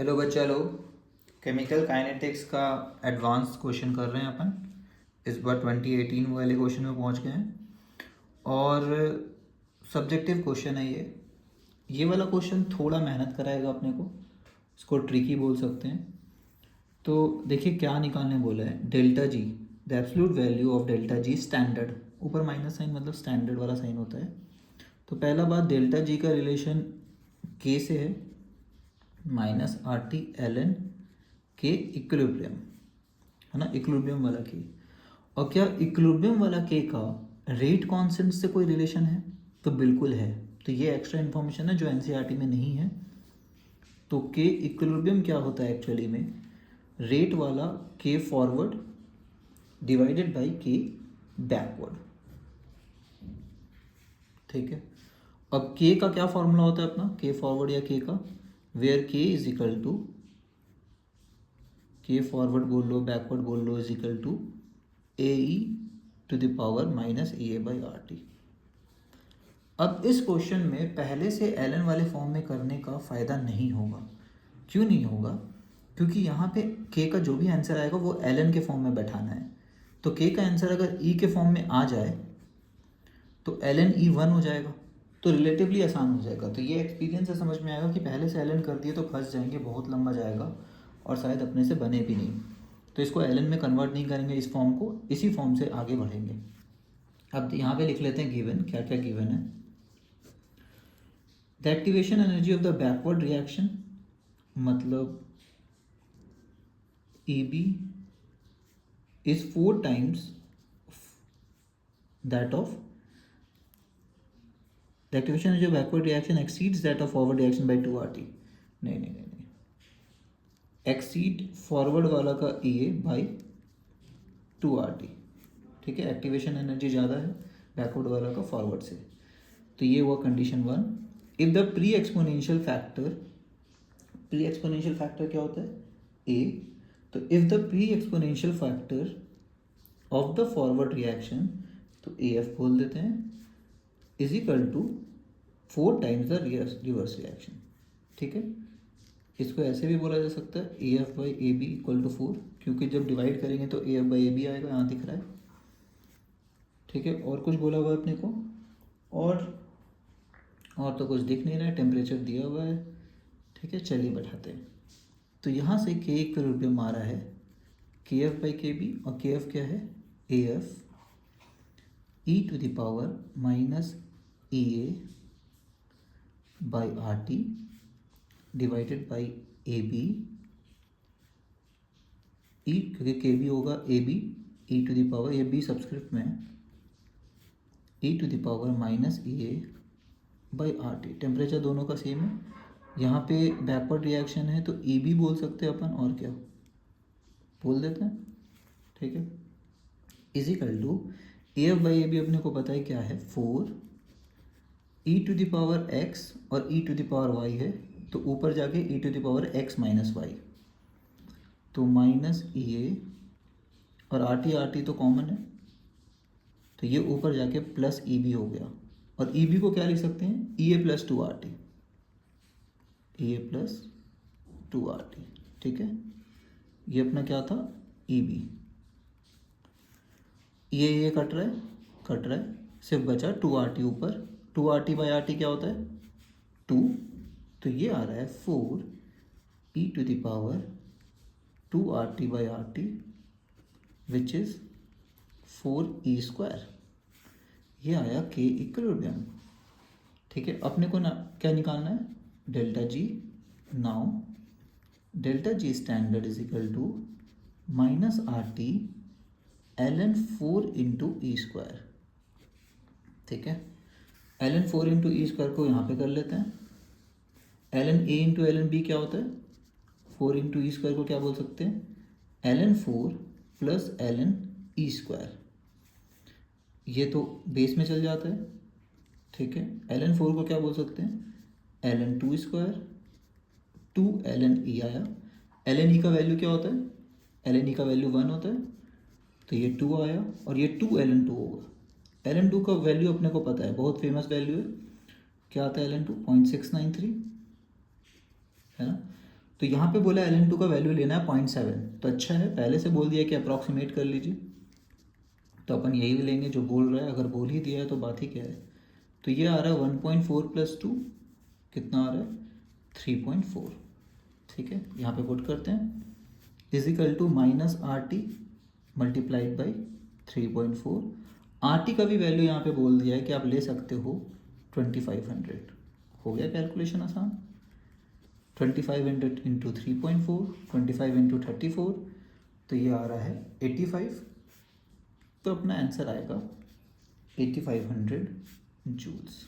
Hello बच्चा लोग, chemical kinetics का एडवांस क्वेश्चन कर रहे हैं अपन। इस बार 2018 वाले क्वेश्चन में पहुंच गए हैं और सब्जेक्टिव क्वेश्चन है ये वाला क्वेश्चन थोड़ा मेहनत कराएगा अपने को, इसको ट्रिकी बोल सकते हैं। तो देखिए क्या निकालने बोला है, delta ji, the absolute value of delta G standard, ऊपर माइनस साइन मतलब स्टैंडर्ड वाला साइन होता है। तो पहला बात, डेल्टा जी का रिलेशन के से है, minus R T L N के इक्विलिब्रियम, है ना, इक्विलिब्रियम वाला के। और क्या इक्विलिब्रियम वाला के का रेट कांस्टेंट से कोई रिलेशन है? तो बिल्कुल है। तो ये एक्स्ट्रा इन्फॉर्मेशन है जो एनसीईआरटी में नहीं है। तो के इक्विलिब्रियम क्या होता है एक्चुअली में, रेट वाला के फॉरवर्ड डिवाइडेड बाय के बैकवर्ड। ठीक है। अब के का क्या फॉर्मूला होता है अपना, के फॉरवर्ड या के का, where K is equal to, K forward बोल लो बैकवर्ड बोल लो, is equal to A e to the power minus E A by R T. अब इस क्वेश्चन में पहले से एल एन वाले फॉर्म में करने का फ़ायदा नहीं होगा। क्यों नहीं होगा? क्योंकि यहाँ पे के का जो भी आंसर आएगा वो एल एन के फॉर्म में बैठाना है। तो के का आंसर अगर ई के फॉर्म में आ जाए तो एल एन ई वन हो जाएगा, तो रिलेटिवली आसान हो जाएगा। तो ये एक्सपीरियंस से समझ में आएगा कि पहले से एल एन कर दिए तो फंस जाएंगे, बहुत लंबा जाएगा और शायद अपने से बने भी नहीं। तो इसको एल एन में कन्वर्ट नहीं करेंगे, इस फॉर्म को, इसी फॉर्म से आगे बढ़ेंगे। अब यहाँ पे लिख लेते हैं गिवन, क्या क्या गिवन है। The activation energy of the backward reaction, मतलब A B is 4 times that of, the activation energy of backward reaction exceeds that of forward reaction by 2 RT। नहीं नहीं नहीं नहीं, एक्सीड फॉरवर्ड वाला का ए बाई 2 RT। ठीक है, एक्टिवेशन एनर्जी ज़्यादा है बैकवर्ड वाला का फॉरवर्ड से। तो ये हुआ condition one. If the pre exponential factor, pre exponential factor क्या होता है, ए। तो if the pre exponential factor of the forward reaction, तो ए एफ बोल देते हैं, is equal to 4 times the reverse reaction. ठीक है, इसको ऐसे भी बोला जा सकता है, A F by A B equal to 4, क्योंकि जब डिवाइड करेंगे तो A F by A B आएगा, यहाँ दिख रहा है। ठीक है, और कुछ बोला हुआ है अपने को, और तो कुछ दिख नहीं रहा है, टेम्परेचर दिया हुआ है। ठीक है, चलिए बैठाते हैं। तो यहाँ से के इक्विलिब्रियम आ रहा है के एफ बाई के बी, और के एफ क्या है, A F e to the power minus E A by R T divided by A B, e क्योंकि के बी होगा A B e to the power, A B subscript में, e to the power minus E A by R T. Temperature दोनों का same है, यहाँ पे backward reaction है तो ई भी बोल सकते हैं अपन, और क्या बोल देते हैं। ठीक है, is equal to A F by A B अपने को पता है क्या है, 4 e to the power X और e to the power Y है, तो ऊपर जाके e to the power X minus Y, तो माइनस ई ए, और आर टी तो कॉमन है, तो ये ऊपर जाके प्लस ई बी हो गया। और ई बी को क्या लिख सकते हैं, ई ए प्लस 2 आर टी, ई ए प्लस 2 आर टी। ठीक है, ये अपना क्या था, ई बी। ये कट रहा है, कट रहा है, सिर्फ बचा 2 आर टी ऊपर। 2 R T by R T क्या होता है, 2। तो ये आ रहा है 4 e to the power 2 R T by R T which is 4 e square. ये आया के इक्विलिब्रियम। ठीक है, अपने को ना क्या निकालना है, delta G. Now delta G standard is equal to minus R T L N 4 into e square. ठीक है, L N 4 into e square को यहाँ पे कर लेते हैं। L N A into L N B क्या होता है, 4 इंटू ई स्क्वायर को क्या बोल सकते हैं, L N 4 plus L N e square. ये तो बेस में चल जाता है। ठीक है, एल एन 4 को क्या बोल सकते हैं, L N 2 square, 2 L N e आया। एल एन ई का वैल्यू क्या होता है, एल एन ई का वैल्यू 1 होता है, तो ये 2 आया, और ये 2 एल एन 2 होगा। एल एन 2 का वैल्यू अपने को पता है, बहुत फेमस वैल्यू है, क्या आता है एल एन 2, 0.693, है ना। तो यहाँ पे बोला ln2 का वैल्यू लेना है 0.7, तो अच्छा है पहले से बोल दिया कि अप्रॉक्सीमेट कर लीजिए, तो अपन यही लेंगे जो बोल रहा है, अगर बोल ही दिया है तो बात ही क्या है। तो ये आ रहा है 1.4 + 2 कितना आ रहा है 3.4, ठीक है, यहाँ पे पुट करते हैं, is equal to -RT multiplied by 3.4। RT का भी वैल्यू यहाँ पे बोल दिया है कि आप ले सकते हो 2500, हो गया कैलकुलेशन आसान। 2500 इंटू 3.4, 25 इंटू 34, तो ये आ रहा है 85, तो अपना आंसर आएगा 8500 जूल्स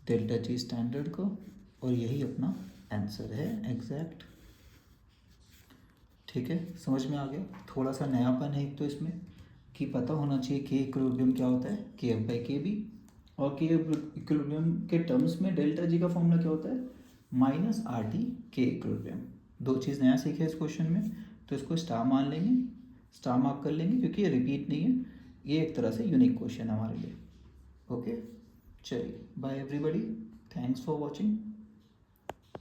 डेल्टा जी स्टैंडर्ड का, और यही अपना आंसर है एग्जैक्ट। ठीक है, समझ में आ गया। थोड़ा सा नयापन है एक तो इसमें कि पता होना चाहिए के इक्विलिब्रियम क्या होता है, KF/KB, और के इक्विलिब्रियम के टर्म्स में डेल्टा जी का फॉर्मूला क्या होता है -RT के इक्विलिब्रियम। दो चीज़ नया सीखे इस क्वेश्चन में, तो इसको स्टार मान लेंगे, स्टार मार्क कर लेंगे, क्योंकि ये रिपीट नहीं है, ये एक तरह से यूनिक क्वेश्चन है हमारे लिए। ओके, चलिए bye everybody, thanks for watching.